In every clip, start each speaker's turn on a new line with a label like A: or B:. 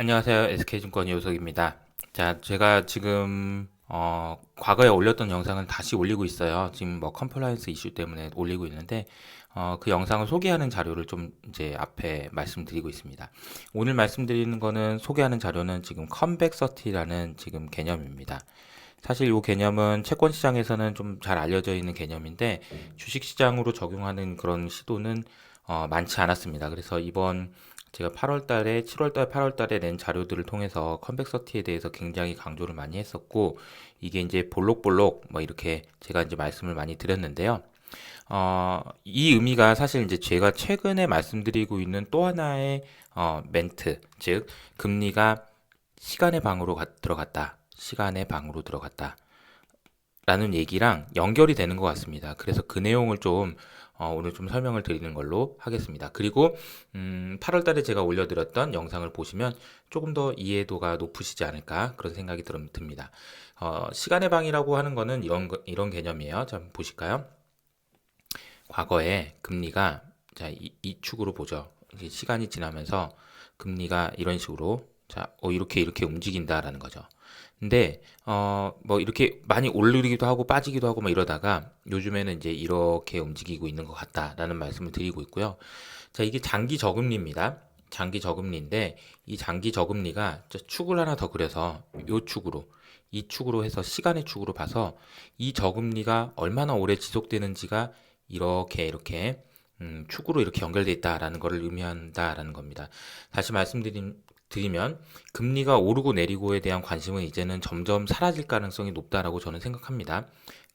A: 안녕하세요. SK증권 이호석입니다. 자, 제가 지금 과거에 올렸던 영상을 다시 올리고 있어요. 지금 뭐 컴플라이언스 이슈 때문에 올리고 있는데 그 영상을 소개하는 자료를 좀 이제 앞에 말씀드리고 있습니다. 오늘 말씀드리는 거는 소개하는 자료는 지금 컴백서티라는 지금 개념입니다. 사실 이 개념은 채권 시장에서는 좀 잘 알려져 있는 개념인데 주식 시장으로 적용하는 그런 시도는 많지 않았습니다. 그래서 이번 제가 8월 달에, 7월 달, 8월 달에 낸 자료들을 통해서 컨벡서티에 대해서 굉장히 강조를 많이 했었고, 이게 이제 볼록볼록 뭐 이렇게 제가 이제 말씀을 많이 드렸는데요. 이 의미가 사실 이제 제가 최근에 말씀드리고 있는 또 하나의 멘트, 즉 금리가 시간의 방으로 들어갔다. 시간의 방으로 들어갔다. 라는 얘기랑 연결이 되는 것 같습니다. 그래서 그 내용을 좀 오늘 좀 설명을 드리는 걸로 하겠습니다. 그리고 8월 달에 제가 올려드렸던 영상을 보시면 조금 더 이해도가 높으시지 않을까 그런 생각이 듭니다. 시간의 방이라고 하는 거는 이런 개념이에요. 자, 한번 보실까요? 과거에 금리가 자, 이 축으로 보죠. 이제 시간이 지나면서 금리가 이런 식으로 자, 이렇게 움직인다라는 거죠. 근데 뭐 이렇게 많이 오르기도 하고 빠지기도 하고 막 이러다가 요즘에는 이제 이렇게 움직이고 있는 것 같다라는 말씀을 드리고 있고요. 자, 이게 장기 저금리입니다. 장기 저금리인데 이 장기 저금리가 축을 하나 더 그려서 이 축으로 해서 시간의 축으로 봐서 이 저금리가 얼마나 오래 지속되는지가 이렇게 축으로 이렇게 연결돼 있다라는 것을 의미한다라는 겁니다. 다시 드리면 금리가 오르고 내리고에 대한 관심은 이제는 점점 사라질 가능성이 높다라고 저는 생각합니다.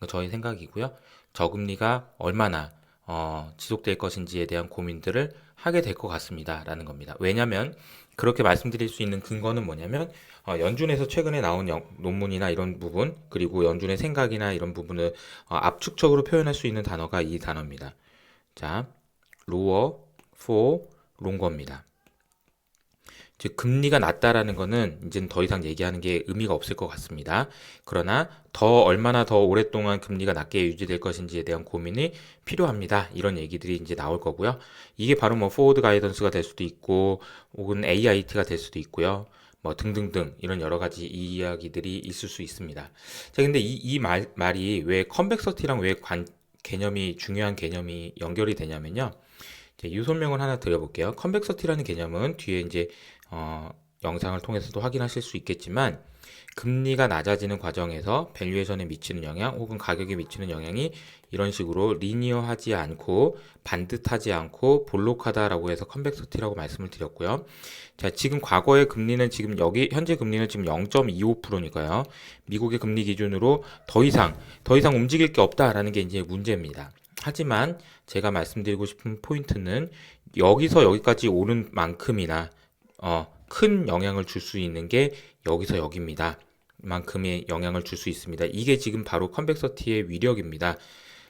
A: 저의 생각이고요. 저금리가 얼마나 지속될 것인지에 대한 고민들을 하게 될 것 같습니다라는 겁니다. 왜냐하면 그렇게 말씀드릴 수 있는 근거는 뭐냐면 연준에서 최근에 나온 논문이나 이런 부분 그리고 연준의 생각이나 이런 부분을 압축적으로 표현할 수 있는 단어가 이 단어입니다. 자, lower for longer입니다. 즉 금리가 낮다라는 거는 이제는 더 이상 얘기하는 게 의미가 없을 것 같습니다. 그러나 얼마나 더 오랫동안 금리가 낮게 유지될 것인지에 대한 고민이 필요합니다. 이런 얘기들이 이제 나올 거고요. 이게 바로 뭐 포워드 가이던스가 될 수도 있고 혹은 AIT가 될 수도 있고요. 뭐 등등등 이런 여러 가지 이야기들이 있을 수 있습니다. 자, 근데 이 말이 왜 컨벡서티랑 왜 개념이 중요한 개념이 연결이 되냐면요. 이 설명을 하나 드려볼게요. 컨벡서티라는 개념은 뒤에 이제 영상을 통해서도 확인하실 수 있겠지만 금리가 낮아지는 과정에서 밸류에이션에 미치는 영향 혹은 가격에 미치는 영향이 이런 식으로 리니어하지 않고 반듯하지 않고 볼록하다라고 해서 컨벡서티라고 말씀을 드렸고요. 자, 지금 과거의 금리는 지금 현재 금리는 지금 0.25%니까요. 미국의 금리 기준으로 더 이상 움직일 게 없다라는 게 이제 문제입니다. 하지만 제가 말씀드리고 싶은 포인트는 여기서 여기까지 오른 만큼이나 큰 영향을 줄 수 있는 게 여기서 여기입니다. 만큼의 영향을 줄 수 있습니다. 이게 지금 바로 컨벡서티의 위력입니다.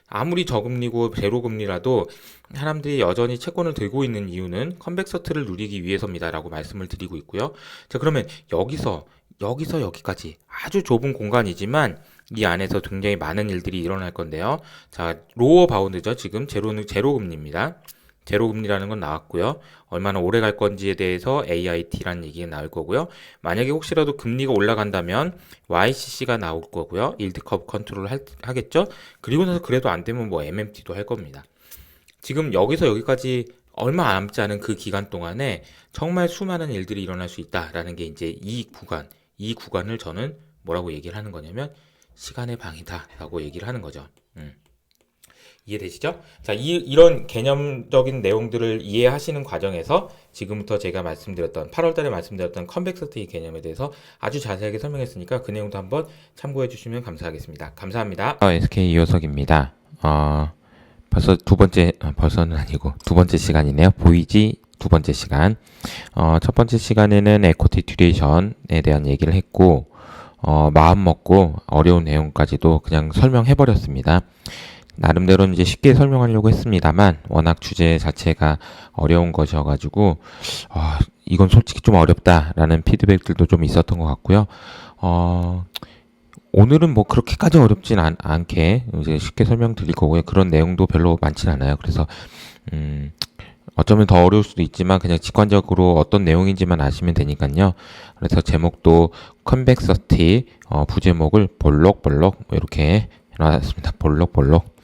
A: 아무리 저금리고 제로금리라도 사람들이 여전히 채권을 들고 있는 이유는 컨벡서티를 누리기 위해서입니다라고 말씀을 드리고 있고요. 자, 그러면 여기서 여기까지 아주 좁은 공간이지만 이 안에서 굉장히 많은 일들이 일어날 건데요. 자, 로어 바운드죠. 지금 제로금리입니다. 제로금리라는 건 나왔고요. 얼마나 오래 갈 건지에 대해서 AIT라는 얘기가 나올 거고요. 만약에 혹시라도 금리가 올라간다면 YCC가 나올 거고요. 일드 커브 컨트롤을 하겠죠. 그리고 나서 그래도 안 되면 뭐 MMT도 할 겁니다. 지금 여기서 여기까지 얼마 남지 않은 그 기간 동안에 정말 수많은 일들이 일어날 수 있다라는 게 이제 이 구간을 저는 뭐라고 얘기를 하는 거냐면 시간의 방이다라고 얘기를 하는 거죠. 이해되시죠? 자, 이런 개념적인 내용들을 이해하시는 과정에서 지금부터 제가 8월 달에 말씀드렸던 컨벡서티 개념에 대해서 아주 자세하게 설명했으니까 그 내용도 한번 참고해 주시면 감사하겠습니다. 감사합니다. SK 이호석입니다. 벌써 벌써는 아니고 두 번째 시간이네요. 보이지 두 번째 시간. 첫 번째 시간에는 에코티 듀레이션에 대한 얘기를 했고, 마음 먹고 어려운 내용까지도 그냥 설명해 버렸습니다. 나름대로 이제 쉽게 설명하려고 했습니다만 워낙 주제 자체가 어려운 것이어가지고 이건 솔직히 좀 어렵다라는 피드백들도 좀 있었던 것 같고요. 오늘은 뭐 그렇게까지 어렵진 않게 이제 쉽게 설명드릴 거고요. 그런 내용도 별로 많진 않아요. 그래서 어쩌면 더 어려울 수도 있지만 그냥 직관적으로 어떤 내용인지만 아시면 되니까요. 그래서 제목도 컨벡서티 부제목을 볼록볼록 뭐 이렇게 해놨습니다. 볼록볼록.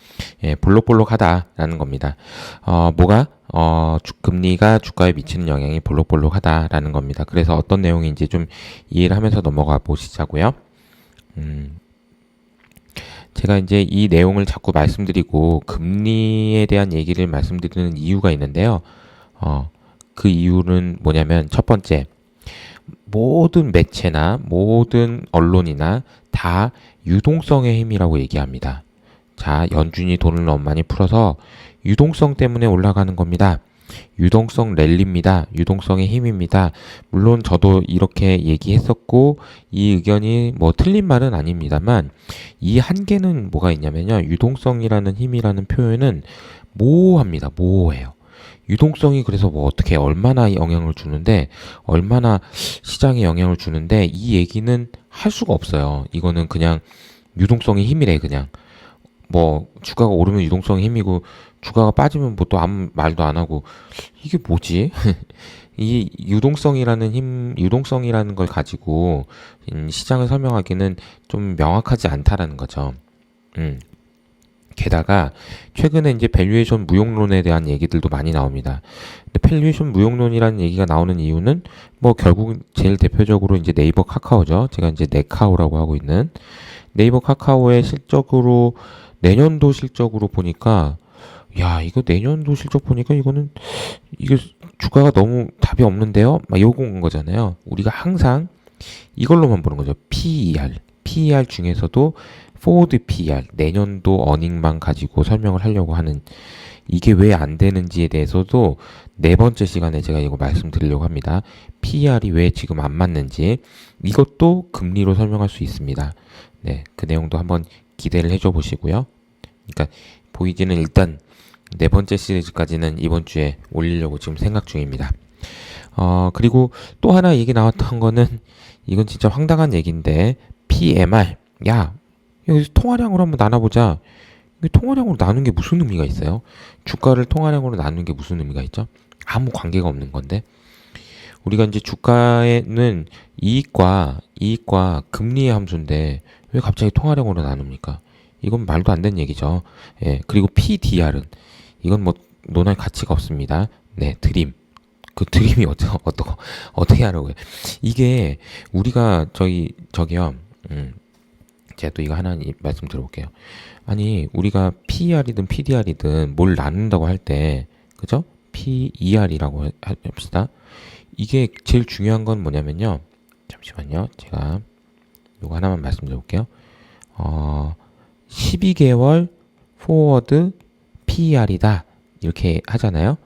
A: 예, 볼록볼록하다라는 겁니다. 뭐가 금리가 주가에 미치는 영향이 볼록볼록하다라는 겁니다. 그래서 어떤 내용인지 좀 이해를 하면서 넘어가 보시자고요. 제가 이제 이 내용을 자꾸 말씀드리고 금리에 대한 얘기를 말씀드리는 이유가 있는데요. 그 이유는 뭐냐면 첫 번째, 모든 매체나 모든 언론이나 다 유동성의 힘이라고 얘기합니다. 자, 연준이 돈을 너무 많이 풀어서 유동성 때문에 올라가는 겁니다. 유동성 랠리입니다. 유동성의 힘입니다. 물론 저도 이렇게 얘기했었고 이 의견이 뭐 틀린 말은 아닙니다만 이 한계는 뭐가 있냐면요. 유동성이라는 힘이라는 표현은 모호합니다. 모호해요. 유동성이 그래서 뭐 어떻게 얼마나 영향을 주는데 얼마나 시장에 영향을 주는데 이 얘기는 할 수가 없어요. 이거는 그냥 유동성의 힘이래 그냥. 뭐 주가가 오르면 유동성의 힘이고 주가가 빠지면 뭐 또 아무 말도 안 하고 이게 뭐지? 이 유동성이라는 힘, 유동성이라는 걸 가지고 시장을 설명하기는 좀 명확하지 않다라는 거죠. 게다가 최근에 이제 밸류에이션 무용론에 대한 얘기들도 많이 나옵니다. 근데 밸류에이션 무용론이라는 얘기가 나오는 이유는 뭐 결국 제일 대표적으로 이제 네이버 카카오죠. 제가 이제 네카오라고 하고 있는 네이버 카카오의 실적으로 내년도 실적으로 보니까 야 이거 내년도 실적 보니까 이거는 이게 주가가 너무 답이 없는데요. 막 요거 온 거잖아요. 우리가 항상 이걸로만 보는 거죠. PER 중에서도 forward PER 내년도 어닝만 가지고 설명을 하려고 하는 이게 왜 안 되는지에 대해서도 네 번째 시간에 제가 이거 말씀드리려고 합니다. PER이 왜 지금 안 맞는지 이것도 금리로 설명할 수 있습니다. 네, 그 내용도 한번 기대를 해줘 보시고요. 그러니까 보이지는 일단 네 번째 시리즈까지는 이번 주에 올리려고 지금 생각 중입니다. 그리고 또 하나 얘기 나왔던 거는 이건 진짜 황당한 얘기인데 PMR 야 여기서 통화량으로 한번 나눠보자. 이게 통화량으로 나눈 게 무슨 의미가 있어요? 주가를 통화량으로 나눈 게 무슨 의미가 있죠? 아무 관계가 없는 건데 우리가 이제 주가에는 이익과 금리의 함수인데 왜 갑자기 통화량으로 나눕니까? 이건 말도 안 되는 얘기죠. 예, 그리고 PDR은 이건 뭐 논할 가치가 없습니다. 네, 드림. 그 드림이 어떻게 하라고요? 이게 우리가 저기요. 제가 또 이거 하나 말씀 드려볼게요. 아니, 우리가 PER이든 PDR이든 뭘 나눈다고 할 때, 그죠? PER이라고 합시다. 이게 제일 중요한 건 뭐냐면요. 잠시만요. 제가 이거 하나만 말씀드려볼게요. 12개월 포워드 PER이다. 이렇게 하잖아요.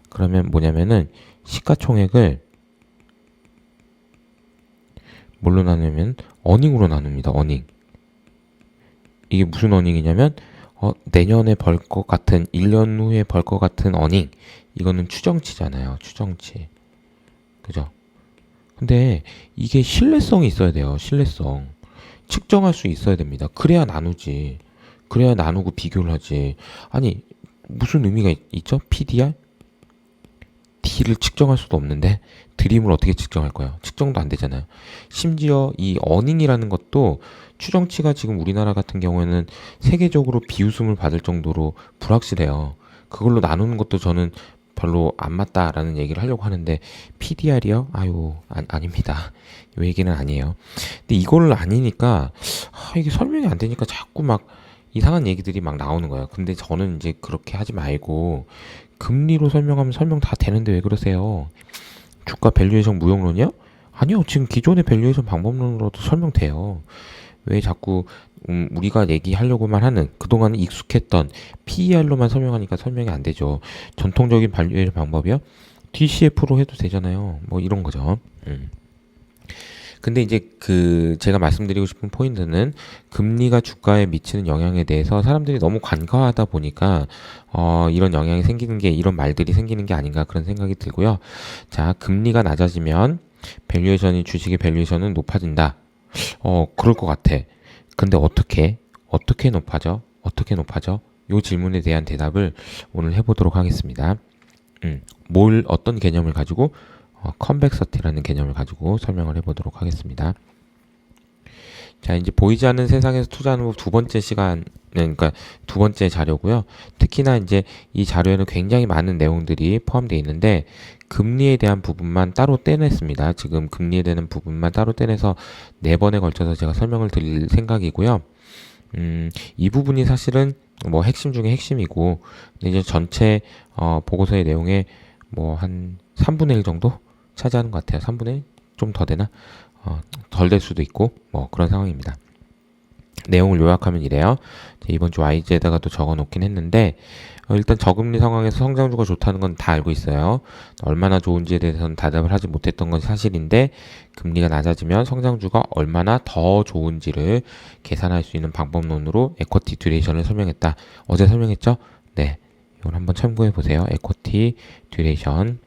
A: 그러면 뭐냐면은 시가총액을 뭘로 나누면 어닝으로 나눕니다. 어닝. 이게 무슨 어닝이냐면 내년에 벌 것 같은 1년 후에 벌 것 같은 어닝. 이거는 추정치잖아요. 추정치. 그죠? 근데 이게 신뢰성이 있어야 돼요. 신뢰성. 측정할 수 있어야 됩니다. 그래야 나누지. 그래야 나누고 비교를 하지. 아니 무슨 의미가 있죠? PDR? D를 측정할 수도 없는데 드림을 어떻게 측정할 거예요? 측정도 안 되잖아요. 심지어 이 어닝이라는 것도 추정치가 지금 우리나라 같은 경우에는 세계적으로 비웃음을 받을 정도로 불확실해요. 그걸로 나누는 것도 저는 별로 안 맞다라는 얘기를 하려고 하는데 PDR이요? 아유 아닙니다. 이 얘기는 아니에요. 근데 이거를 아니니까 이게 설명이 안 되니까 자꾸 막 이상한 얘기들이 막 나오는 거예요. 근데 저는 이제 그렇게 하지 말고 금리로 설명하면 설명 다 되는데 왜 그러세요? 주가 밸류에이션 무용론이요? 아니요. 지금 기존의 밸류에이션 방법론으로도 설명돼요. 왜 자꾸 우리가 얘기하려고만 하는 그동안 익숙했던 PER로만 설명하니까 설명이 안 되죠. 전통적인 밸류에이션 방법이요? DCF로 해도 되잖아요. 뭐 이런 거죠. 근데 이제 제가 말씀드리고 싶은 포인트는 금리가 주가에 미치는 영향에 대해서 사람들이 너무 간과하다 보니까 이런 영향이 생기는 게 이런 말들이 생기는 게 아닌가 그런 생각이 들고요. 자, 금리가 낮아지면 밸류에이션이 주식의 밸류에이션은 높아진다. 그럴 것 같아. 근데 어떻게 높아져? 이 질문에 대한 대답을 오늘 해보도록 하겠습니다. 어떤 개념을 가지고 컨벡서티라는 개념을 가지고 설명을 해보도록 하겠습니다. 자, 이제 보이지 않는 세상에서 투자하는 법 두 번째 시간, 그러니까 두 번째 자료고요. 특히나 이제 이 자료에는 굉장히 많은 내용들이 포함되어 있는데 금리에 대한 부분만 따로 떼냈습니다. 지금 금리에 대한 부분만 따로 떼내서 4번에 걸쳐서 제가 설명을 드릴 생각이고요. 이 부분이 사실은 뭐 핵심 중에 핵심이고, 근데 이제 전체 보고서의 내용의 뭐 한 3분의 1 정도 차지하는 것 같아요. 3분의 1? 좀 더 되나? 덜 될 수도 있고 뭐 그런 상황입니다. 내용을 요약하면 이래요. 이번 주 YG에다가도 적어 놓긴 했는데 일단 저금리 상황에서 성장주가 좋다는 건 다 알고 있어요. 얼마나 좋은지에 대해서는 대답을 하지 못했던 건 사실인데 금리가 낮아지면 성장주가 얼마나 더 좋은지를 계산할 수 있는 방법론으로 에쿼티 듀레이션을 설명했다. 어제 설명했죠? 네, 이걸 한번 참고해 보세요. 에쿼티 듀레이션.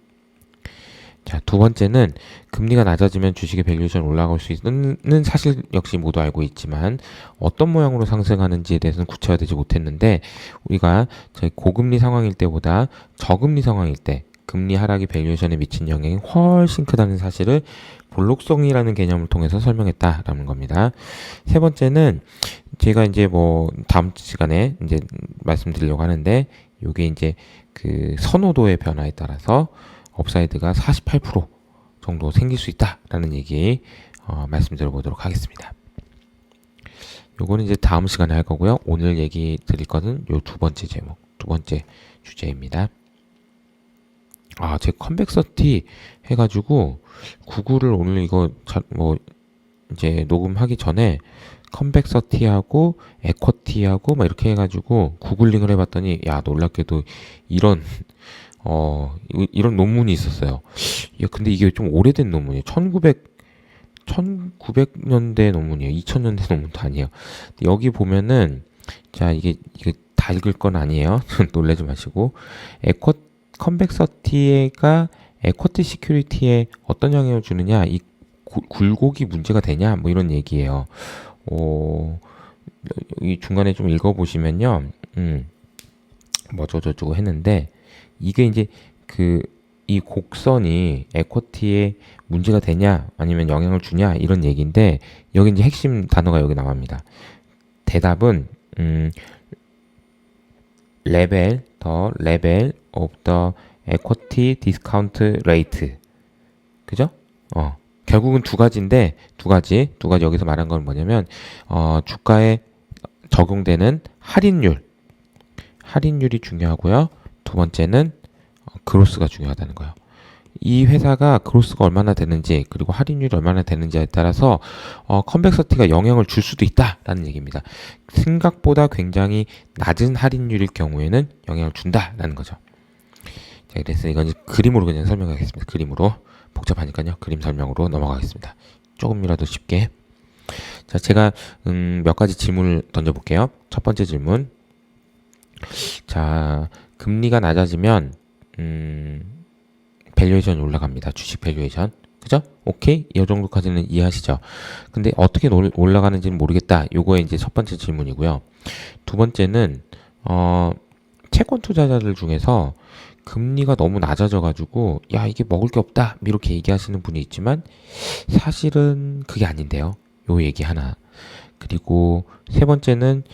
A: 자, 두 번째는 금리가 낮아지면 주식의 밸류에이션 올라갈 수 있는 사실 역시 모두 알고 있지만 어떤 모양으로 상승하는지에 대해서는 구체화되지 못했는데 우리가 저희 고금리 상황일 때보다 저금리 상황일 때 금리 하락이 밸류에이션에 미친 영향이 훨씬 크다는 사실을 볼록성이라는 개념을 통해서 설명했다라는 겁니다. 세 번째는 제가 이제 뭐 다음 시간에 이제 말씀드리려고 하는데 이게 이제 그 선호도의 변화에 따라서 업사이드가 48% 정도 생길 수 있다라는 얘기 말씀드려 보도록 하겠습니다. 요거는 이제 다음 시간에 할 거고요. 오늘 얘기 드릴 거는 요 두 번째 제목, 두 번째 주제입니다. 제 컨벡서티 해가지고 구글을 오늘 이거 뭐 이제 녹음하기 전에 컨벡서티하고 에쿼티하고 막 이렇게 해가지고 구글링을 해봤더니 야 놀랍게도 이런 논문이 있었어요. 야, 근데 이게 좀 오래된 논문이에요. 1900년대 논문이에요. 2000년대 논문도 아니에요. 여기 보면은, 자, 이게 다 읽을 건 아니에요. 놀라지 마시고. 컨벡서티가 에쿼티 시큐리티에 어떤 영향을 주느냐, 이 굴곡이 문제가 되냐, 뭐 이런 얘기예요. 이 중간에 좀 읽어보시면요. 뭐 저쩌고 했는데, 이게 이제 이 곡선이 에쿼티에 문제가 되냐 아니면 영향을 주냐 이런 얘기인데 여기 이제 핵심 단어가 여기 나옵니다. 대답은 레벨 of the equity discount rate. 그죠? 결국은 두 가지인데 두 가지 여기서 말한 건 뭐냐면 주가에 적용되는 할인율이 중요하고요. 두 번째는 그로스가 중요하다는 거예요. 이 회사가 그로스가 얼마나 되는지 그리고 할인율이 얼마나 되는지에 따라서 컨벡서티가 영향을 줄 수도 있다라는 얘기입니다. 생각보다 굉장히 낮은 할인율일 경우에는 영향을 준다라는 거죠. 자, 그래서 이건 그림으로 그냥 설명하겠습니다. 그림으로 복잡하니까요. 그림 설명으로 넘어가겠습니다. 조금이라도 쉽게. 자, 제가 몇 가지 질문을 던져볼게요. 첫 번째 질문. 자, 금리가 낮아지면 밸류에이션이 올라갑니다. 주식 밸류에이션. 그죠? 오케이? 이 정도까지는 이해하시죠? 근데 어떻게 올라가는지는 모르겠다. 요거에 이제 첫 번째 질문이고요. 두 번째는 채권 투자자들 중에서 금리가 너무 낮아져가지고 야 이게 먹을 게 없다 이렇게 얘기하시는 분이 있지만 사실은 그게 아닌데요. 요 얘기 하나. 그리고 세 번째는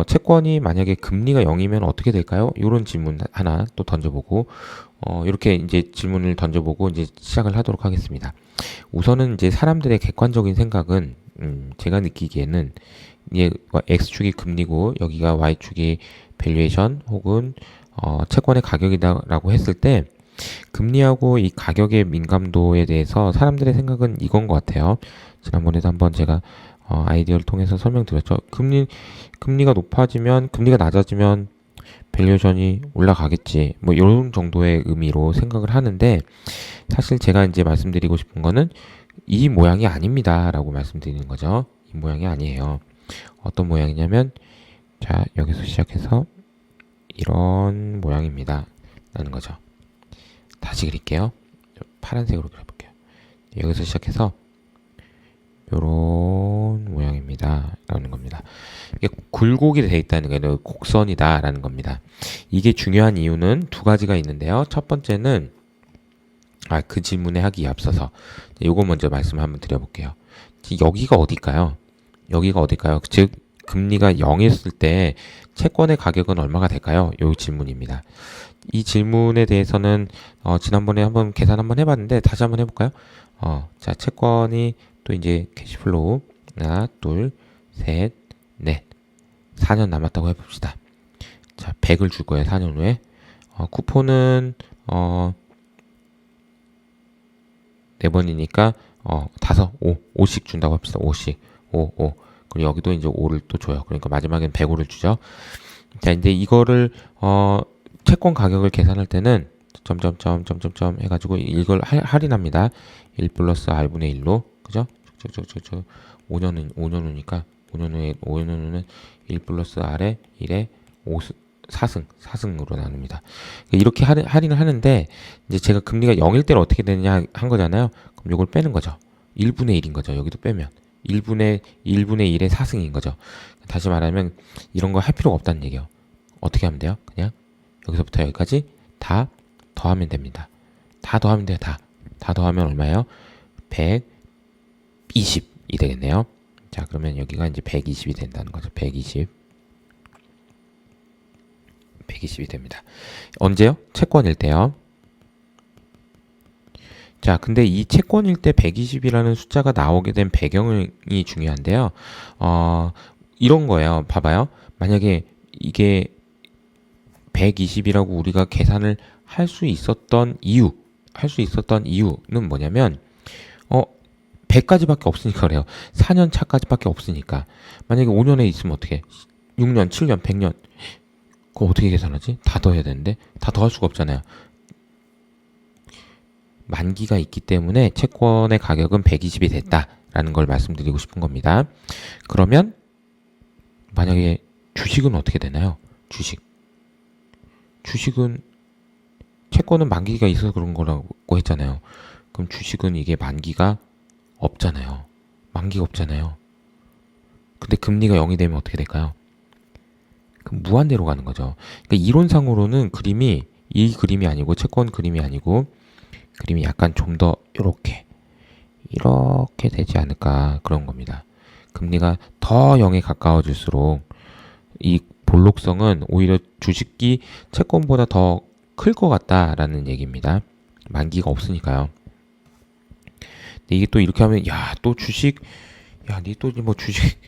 A: 채권이 만약에 금리가 0이면 어떻게 될까요? 이런 질문 하나 또 던져보고 이렇게 이제 질문을 던져보고 이제 시작을 하도록 하겠습니다. 우선은 이제 사람들의 객관적인 생각은 제가 느끼기에는 이게 X축이 금리고 여기가 Y축이 밸류에이션 혹은 채권의 가격이다라고 했을 때 금리하고 이 가격의 민감도에 대해서 사람들의 생각은 이건 것 같아요. 지난번에도 한번 제가 아이디어를 통해서 설명드렸죠. 금리가 낮아지면 밸류에이션이 올라가겠지. 뭐 이런 정도의 의미로 생각을 하는데 사실 제가 이제 말씀드리고 싶은 거는 이 모양이 아닙니다라고 말씀드리는 거죠. 이 모양이 아니에요. 어떤 모양이냐면 자, 여기서 시작해서 이런 모양입니다. 라는 거죠. 다시 그릴게요. 파란색으로 그려볼게요. 여기서 시작해서 요런 모양입니다. 라는 겁니다. 이게 굴곡이 돼 있다는 거예요. 곡선이다라는 겁니다. 이게 중요한 이유는 두 가지가 있는데요. 첫 번째는 그 질문에 하기 앞서서 요거 먼저 말씀을 한번 드려볼게요. 여기가 어딜까요? 여기가 어딜까요? 즉 금리가 0이었을 때 채권의 가격은 얼마가 될까요? 요 질문입니다. 이 질문에 대해서는 지난번에 한번 계산 한번 해봤는데 다시 한번 해볼까요? 자, 채권이 또 이제 캐시플로우 하나, 둘, 셋, 넷 4년 남았다고 해봅시다. 자, 100을 줄 거예요. 4년 후에. 쿠폰은 4번이니까 5씩 준다고 합시다. 5씩. 5. 그리고 여기도 이제 5를 또 줘요. 그러니까 마지막엔 105를 주죠. 자, 이제 이거를 채권 가격을 계산할 때는 점점점 해가지고 이걸 할인합니다. 1 플러스 r분의 1로 그죠? 5년 후니까 5년 후는 1 플러스 r에 1에 4승으로 나눕니다. 이렇게 할인을 하는데 이제 제가 금리가 0일 때는 어떻게 되느냐 한 거잖아요. 그럼 이걸 빼는 거죠. 1분의 1인 거죠. 여기도 빼면 1분의 1의 4승인 거죠. 다시 말하면 이런 거 할 필요가 없다는 얘기예요. 어떻게 하면 돼요? 그냥 여기서부터 여기까지 다 더하면 됩니다. 다 더하면 돼요. 다 더하면 얼마예요? 120이 되겠네요. 자, 그러면 여기가 이제 120이 된다는 거죠. 120이 됩니다. 언제요? 채권일 때요. 자, 근데 이 채권일 때 120이라는 숫자가 나오게 된 배경이 중요한데요. 이런 거예요. 봐봐요. 만약에 이게 120이라고 우리가 계산을 할 수 있었던 이유는 뭐냐면 100까지밖에 없으니까 그래요. 4년 차까지밖에 없으니까. 만약에 5년에 있으면 어떻게? 6년, 7년, 100년. 그거 어떻게 계산하지? 다 더해야 되는데 다 더할 수가 없잖아요. 만기가 있기 때문에 채권의 가격은 120이 됐다라는 걸 말씀드리고 싶은 겁니다. 그러면 만약에 주식은 어떻게 되나요? 주식은 채권은 만기가 있어서 그런 거라고 했잖아요. 그럼 주식은 이게 만기가 없잖아요. 만기가 없잖아요. 근데 금리가 0이 되면 어떻게 될까요? 그럼 무한대로 가는 거죠. 그러니까 이론상으로는 이 그림이 아니고 채권 그림이 아니고 그림이 약간 좀 더 이렇게 되지 않을까 그런 겁니다. 금리가 더 0에 가까워질수록 이 볼록성은 오히려 주식이 채권보다 더 클 것 같다라는 얘기입니다. 만기가 없으니까요. 근데 이게 또 이렇게 하면 또 주식 니 또 뭐 주식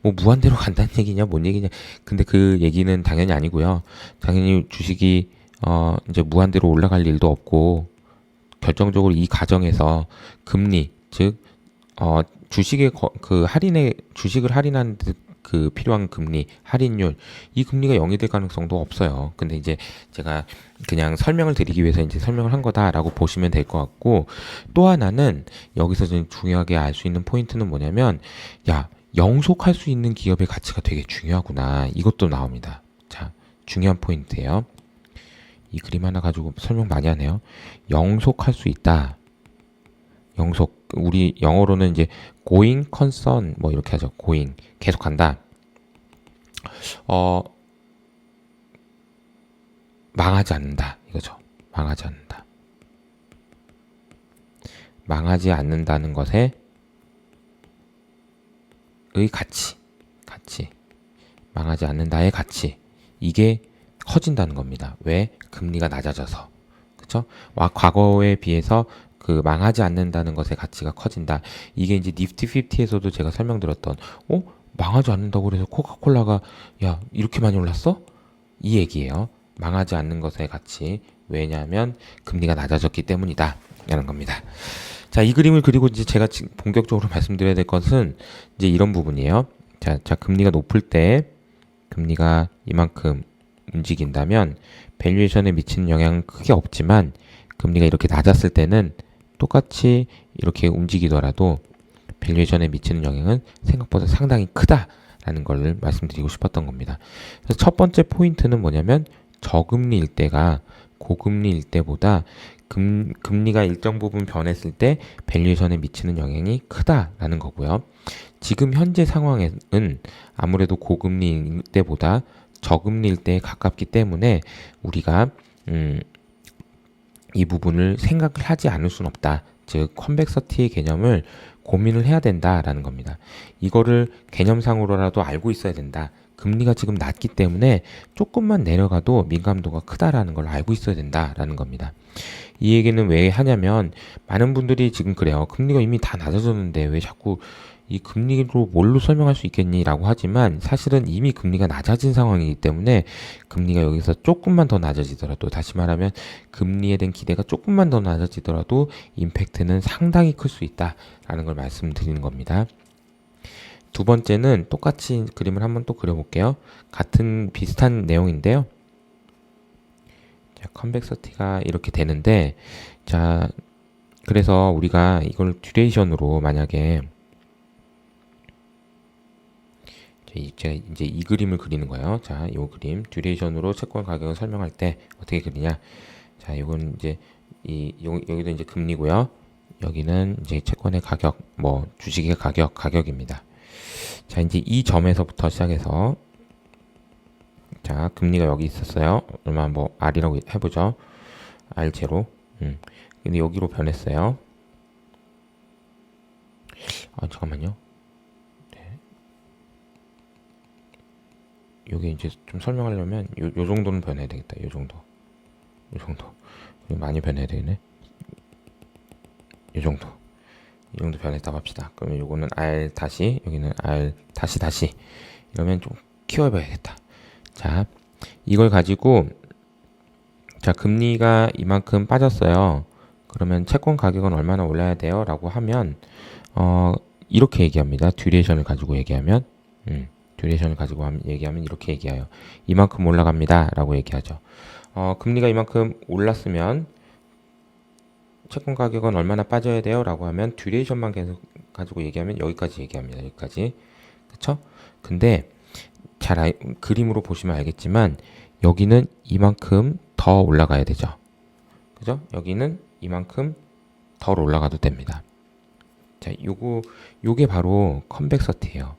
A: 뭐 무한대로 간다는 얘기냐 뭔 얘기냐. 근데 그 얘기는 당연히 아니고요. 당연히 주식이 이제 무한대로 올라갈 일도 없고 결정적으로 이 과정에서 금리 즉 주식의 주식을 할인하는 그 필요한 금리 할인율 이 금리가 0이 될 가능성도 없어요. 근데 이제 제가 그냥 설명을 드리기 위해서 이제 설명을 한 거다라고 보시면 될 것 같고 또 하나는 여기서 좀 중요하게 알 수 있는 포인트는 뭐냐면 영속할 수 있는 기업의 가치가 되게 중요하구나 이것도 나옵니다. 자, 중요한 포인트예요. 이 그림 하나 가지고 설명 많이 하네요. 영속할 수 있다. 영속 우리 영어로는 이제 going concern 뭐 이렇게 하죠. going 계속 간다. 망하지 않는다 이거죠. 망하지 않는다는 것의 가치 망하지 않는다의 가치 이게 커진다는 겁니다. 왜? 금리가 낮아져서 그렇죠? 과거에 비해서 그 망하지 않는다는 것의 가치가 커진다. 이게 이제 니프티 50에서도 제가 설명드렸던 망하지 않는다고 그래서 코카콜라가 이렇게 많이 올랐어? 이 얘기예요. 망하지 않는 것의 가치. 왜냐하면 금리가 낮아졌기 때문이다. 라는 겁니다. 자, 이 그림을 그리고 이제 제가 본격적으로 말씀드려야 될 것은 이제 이런 부분이에요. 자, 금리가 높을 때 금리가 이만큼 움직인다면 밸류에이션에 미치는 영향은 크게 없지만 금리가 이렇게 낮았을 때는 똑같이 이렇게 움직이더라도 밸류에이션에 미치는 영향은 생각보다 상당히 크다라는 걸 말씀드리고 싶었던 겁니다. 그래서 첫 번째 포인트는 뭐냐면 저금리일 때가 고금리일 때보다 금리가 일정 부분 변했을 때 밸류에이션에 미치는 영향이 크다라는 거고요. 지금 현재 상황에는 아무래도 고금리일 때보다 저금리일 때에 가깝기 때문에 우리가 이 부분을 생각을 하지 않을 수는 없다. 즉 컨벡서티의 개념을 고민을 해야 된다라는 겁니다. 이거를 개념상으로라도 알고 있어야 된다. 금리가 지금 낮기 때문에 조금만 내려가도 민감도가 크다라는 걸 알고 있어야 된다라는 겁니다. 이 얘기는 왜 하냐면 많은 분들이 지금 그래요. 금리가 이미 다 낮아졌는데 왜 자꾸 이 금리로 뭘로 설명할 수 있겠니라고 하지만 사실은 이미 금리가 낮아진 상황이기 때문에 금리가 여기서 조금만 더 낮아지더라도 다시 말하면 금리에 대한 기대가 조금만 더 낮아지더라도 임팩트는 상당히 클 수 있다라는 걸 말씀드리는 겁니다. 두 번째는 똑같이 그림을 한번 또 그려볼게요. 같은 비슷한 내용인데요. 자, 컨벡서티가 이렇게 되는데 자 그래서 우리가 이걸 듀레이션으로 만약에 제가 이제 이 그림을 그리는 거예요. 자, 이 그림 듀레이션으로 채권 가격을 설명할 때 어떻게 그리냐? 자, 이건 이제 여기도 이제 금리고요. 여기는 이제 채권의 가격, 뭐 주식의 가격입니다. 자, 이제 이 점에서부터 시작해서 자, 금리가 여기 있었어요. 얼마 뭐 R이라고 해보죠. R0. 근데 여기로 변했어요. 아, 잠깐만요. 요게 이제 좀 설명하려면 요 정도는 변해야 되겠다. 요 정도. 많이 변해야 되네. 요 정도. 이 정도 변했다고 합시다. 그러면 요거는 R 다시, 여기는 R 다시. 이러면 좀 키워봐야겠다. 자, 이걸 가지고 자, 금리가 이만큼 빠졌어요. 그러면 채권 가격은 얼마나 올라야 돼요? 라고 하면 이렇게 얘기합니다. 듀레이션을 가지고 얘기하면 듀레이션을 가지고 얘기하면 이렇게 얘기해요. 이만큼 올라갑니다. 라고 얘기하죠. 금리가 이만큼 올랐으면 채권 가격은 얼마나 빠져야 돼요? 라고 하면 듀레이션만 계속 가지고 얘기하면 여기까지 얘기합니다. 여기까지. 그쵸? 근데 그림으로 보시면 알겠지만 여기는 이만큼 더 올라가야 되죠. 그죠? 여기는 이만큼 더 올라가도 됩니다. 자, 요게 바로 컨벡서티예요.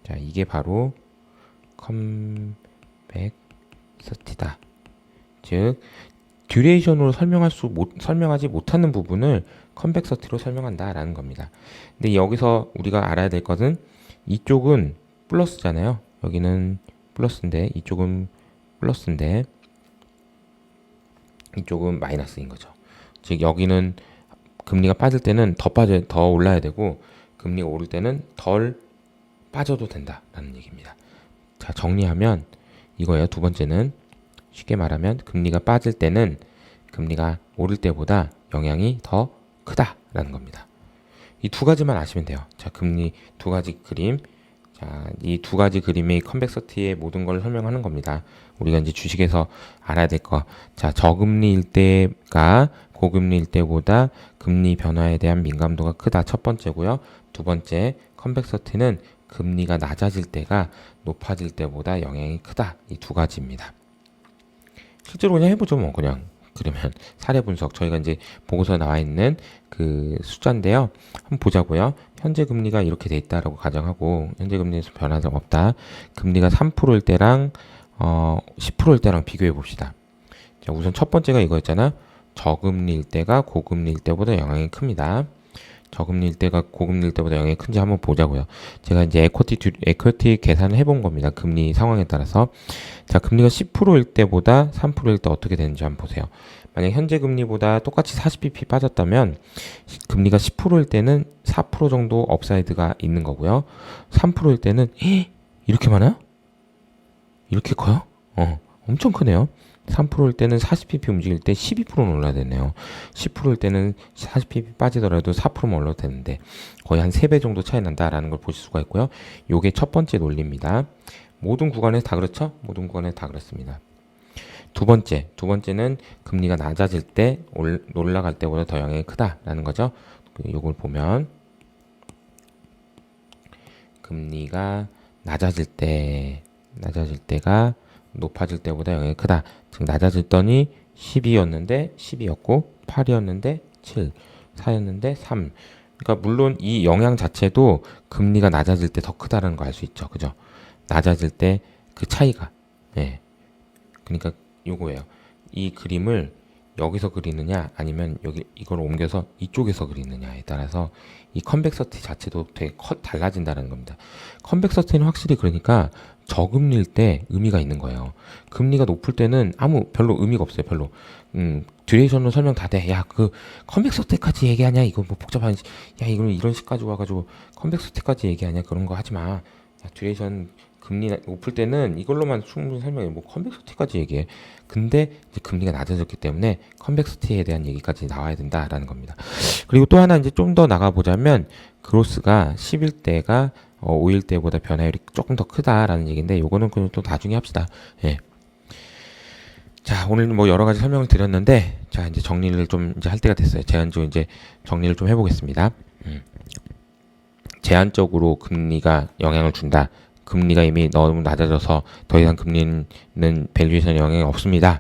A: 자, 이게 바로 컨벡서티다. 즉 듀레이션으로 설명하지 못하는 부분을 컨벡서티로 설명한다라는 겁니다. 근데 여기서 우리가 알아야 될 것은 이쪽은 플러스잖아요. 여기는 플러스인데 이쪽은 플러스인데 이쪽은 마이너스인 거죠. 즉 여기는 금리가 빠질 때는 더 올라야 되고 금리가 오를 때는 덜 빠져도 된다라는 얘기입니다. 자, 정리하면 이거예요. 두 번째는 쉽게 말하면 금리가 빠질 때는 금리가 오를 때보다 영향이 더 크다라는 겁니다. 이 두 가지만 아시면 돼요. 자, 금리 두 가지 그림. 자, 이 두 가지 그림이 컨벡서티의 모든 걸 설명하는 겁니다. 우리가 이제 주식에서 알아야 될 거. 자, 저금리일 때가 고금리일 때보다 금리 변화에 대한 민감도가 크다. 첫 번째고요. 두 번째, 컨벡서티는 금리가 낮아질 때가 높아질 때보다 영향이 크다. 이 두 가지입니다. 실제로 그냥 해보죠. 뭐 그냥 그러면 사례 분석 저희가 이제 보고서에 나와 있는 그 숫자인데요. 한번 보자고요. 현재 금리가 이렇게 돼 있다라고 가정하고 현재 금리에서 변화가 없다. 금리가 3%일 때랑 10%일 때랑 비교해 봅시다. 자, 우선 첫 번째가 이거였잖아. 저금리일 때가 고금리일 때보다 영향이 큽니다. 저금리일 때가 고금리일 때보다 영향이 큰지 한번 보자고요. 제가 이제 에쿼티 계산을 해본 겁니다. 금리 상황에 따라서. 자, 금리가 10%일 때보다 3%일 때 어떻게 되는지 한번 보세요. 만약 현재 금리보다 똑같이 40bp 빠졌다면 금리가 10%일 때는 4% 정도 업사이드가 있는 거고요. 3%일 때는 이렇게 많아요? 이렇게 커요? 엄청 크네요. 3%일 때는 40pp 움직일 때 12%는 올라야 되네요. 10%일 때는 40pp 빠지더라도 4%만 올라도 되는데 거의 한 3배 정도 차이 난다라는 걸 보실 수가 있고요. 요게 첫 번째 논리입니다. 모든 구간에서 다 그렇죠? 모든 구간에서 다 그렇습니다. 두 번째는 금리가 낮아질 때 올라갈 때보다 더 영향이 크다라는 거죠. 요걸 보면 금리가 낮아질 때가 높아질 때보다 영향이 크다. 즉 낮아졌더니 12였는데 12였고 8이었는데 7, 4였는데 3. 그러니까 물론 이 영향 자체도 금리가 낮아질 때 더 크다는 거 알 수 있죠. 그죠? 낮아질 때 그 차이가. 예. 그러니까 요거예요. 이 그림을 여기서 그리느냐 아니면 여기 이걸 옮겨서 이쪽에서 그리느냐에 따라서 이 컨벡서티 자체도 되게 달라진다는 겁니다. 컨벡서티는 확실히 그러니까 저금리일 때 의미가 있는 거예요. 금리가 높을 때는 별로 의미가 없어요. 별로. 듀레이션으로 설명 다 돼. 야, 그 컨벡서티까지 얘기하냐? 이거 뭐 복잡한 야, 이거는 이런 식까지 와가지고 컨벡서티까지 얘기하냐? 그런 거 하지 마. 야, 듀레이션 금리 높을 때는 이걸로만 충분히 설명해. 뭐 컨벡서티까지 얘기해. 근데 이제 금리가 낮아졌기 때문에 컨벡서티에 대한 얘기까지 나와야 된다라는 겁니다. 그리고 또 하나 이제 좀 더 나가보자면 그로스가 10일대가 5일대보다 변화율이 조금 더 크다라는 얘기인데 요거는 그냥 또 나중에 합시다. 예. 자, 오늘 뭐 여러 가지 설명을 드렸는데 자, 이제 정리를 좀 이제 할 때가 됐어요. 제한적으로 이제 정리를 좀 해보겠습니다. 제한적으로 금리가 영향을 준다. 금리가 이미 너무 낮아져서 더 이상 금리는 밸류에이션 영향이 없습니다.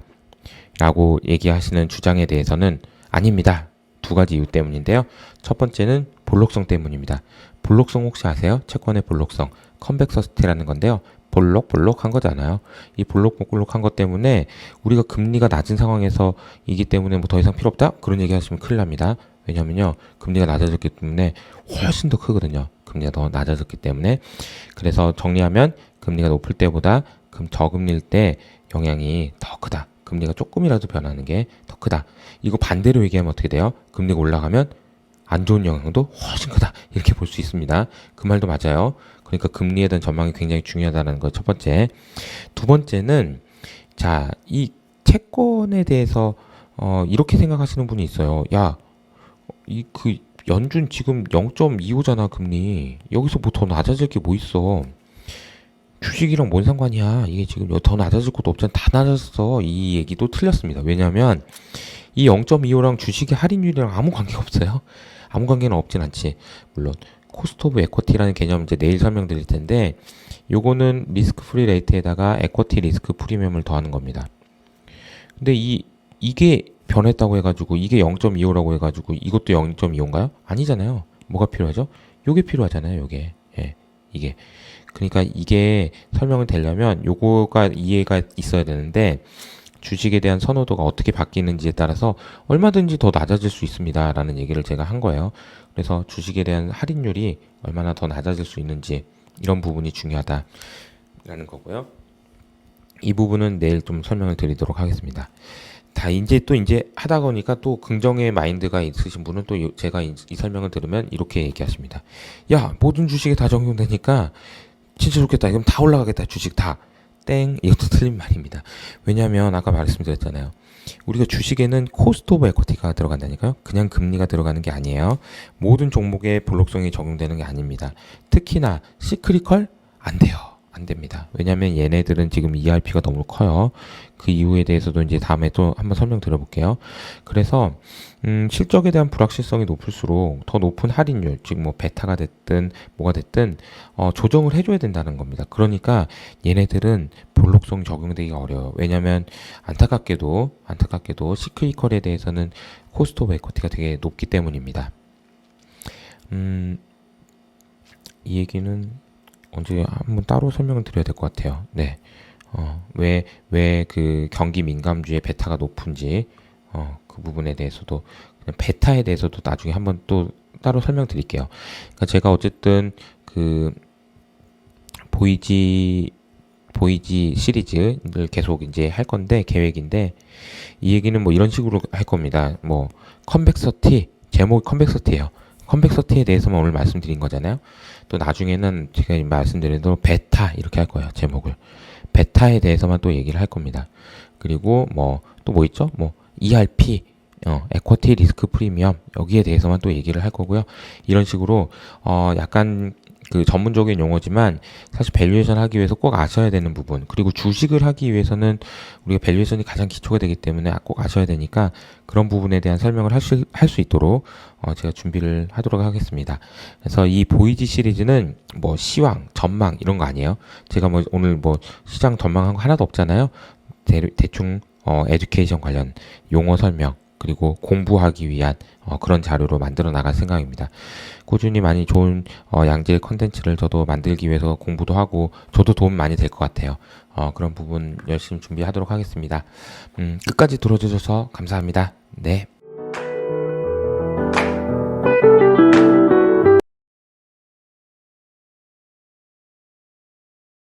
A: 라고 얘기하시는 주장에 대해서는 아닙니다. 두 가지 이유 때문인데요. 첫 번째는 볼록성 때문입니다. 볼록성 혹시 아세요? 채권의 볼록성. 컨벡서시티라는 건데요. 볼록볼록한 거잖아요. 이 볼록볼록한 것 때문에 우리가 금리가 낮은 상황에서 이기 때문에 뭐 더 이상 필요 없다? 그런 얘기 하시면 큰일 납니다. 왜냐면요. 금리가 낮아졌기 때문에 훨씬 더 크거든요. 금리가 더 낮아졌기 때문에. 그래서 정리하면 금리가 높을 때보다 저금리일 때 영향이 더 크다. 금리가 조금이라도 변하는 게 더 크다. 이거 반대로 얘기하면 어떻게 돼요? 금리가 올라가면 안 좋은 영향도 훨씬 크다. 이렇게 볼 수 있습니다. 그 말도 맞아요. 그러니까 금리에 대한 전망이 굉장히 중요하다는 거 첫 번째. 두 번째는 자, 이 채권에 대해서 이렇게 생각하시는 분이 있어요. 야, 그 연준 지금 0.25잖아 금리. 여기서 뭐 더 낮아질 게 뭐 있어? 주식이랑 뭔 상관이야? 이게 지금 더 낮아질 것도 없잖아. 다 낮았어. 이 얘기도 틀렸습니다. 왜냐하면 이 0.25랑 주식의 할인율이랑 아무 관계가 없어요. 아무 관계는 없진 않지. 물론 코스트 오브 에쿼티라는 개념 이제 내일 설명드릴 텐데 요거는 리스크 프리 레이트에다가 에쿼티 리스크 프리미엄을 더하는 겁니다. 근데 이게 변했다고 해가지고 이게 0.25라고 해가지고 이것도 0.25인가요? 아니잖아요. 뭐가 필요하죠? 요게 필요하잖아요. 요게. 예. 이게. 그러니까 이게 설명이 되려면 요거가 이해가 있어야 되는데 주식에 대한 선호도가 어떻게 바뀌는지에 따라서 얼마든지 더 낮아질 수 있습니다. 라는 얘기를 제가 한 거예요. 그래서 주식에 대한 할인율이 얼마나 더 낮아질 수 있는지 이런 부분이 중요하다. 라는 거고요. 이 부분은 내일 좀 설명을 드리도록 하겠습니다. 다 이제 하다 보니까 또 긍정의 마인드가 있으신 분은 또 제가 이 설명을 들으면 이렇게 얘기하십니다. 야, 모든 주식에 다 적용되니까 진짜 좋겠다. 그럼 다 올라가겠다. 주식 다. 땡. 이것도 틀린 말입니다. 왜냐하면 아까 말씀드렸잖아요. 우리가 주식에는 코스트 오브 에쿼티가 들어간다니까요. 그냥 금리가 들어가는 게 아니에요. 모든 종목에 볼록성이 적용되는 게 아닙니다. 특히나 시크리컬 안 돼요. 안 됩니다. 왜냐면 얘네들은 지금 ERP가 너무 커요. 그 이유에 대해서도 이제 다음에 또 한번 설명드려볼게요. 그래서 실적에 대한 불확실성이 높을수록 더 높은 할인율, 즉 뭐 베타가 됐든 뭐가 됐든 조정을 해줘야 된다는 겁니다. 그러니까 얘네들은 볼록성 적용되기가 어려워요. 왜냐면 안타깝게도 시크리컬에 대해서는 코스트 오브 에쿼티가 되게 높기 때문입니다. 이 얘기는 언제 한번 따로 설명을 드려야 될 것 같아요. 네. 왜 그 경기 민감주의 베타가 높은지, 그 부분에 대해서도, 그냥 베타에 대해서도 나중에 한번 또 따로 설명드릴게요. 그러니까 제가 어쨌든 그, 보이지 시리즈를 계속 이제 할 건데, 계획인데, 이 얘기는 뭐 이런 식으로 할 겁니다. 뭐, 컨벡서티, 제목이 컨벡서티예요. 컨벡서티에 대해서만 오늘 말씀드린 거잖아요. 또 나중에는 제가 말씀드린 대로 베타 이렇게 할 거예요. 제목을. 베타에 대해서만 또 얘기를 할 겁니다. 그리고 뭐 또 뭐 있죠? 뭐 ERP, 에쿼티 리스크 프리미엄 여기에 대해서만 또 얘기를 할 거고요. 이런 식으로 약간 그 전문적인 용어지만 사실 밸류에이션 하기 위해서 꼭 아셔야 되는 부분, 그리고 주식을 하기 위해서는 우리가 밸류에이션이 가장 기초가 되기 때문에 꼭 아셔야 되니까 그런 부분에 대한 설명을 할 수 있도록 제가 준비를 하도록 하겠습니다. 그래서 이 보이지 시리즈는 뭐 시황, 전망 이런 거 아니에요. 제가 뭐 오늘 뭐 시장 전망한 거 하나도 없잖아요. 대충 에듀케이션 관련 용어 설명 그리고 공부하기 위한 그런 자료로 만들어 나갈 생각입니다. 꾸준히 많이 좋은 양질 컨텐츠를 저도 만들기 위해서 공부도 하고 저도 도움 많이 될 것 같아요. 그런 부분 열심히 준비하도록 하겠습니다. 끝까지 들어주셔서 감사합니다. 네.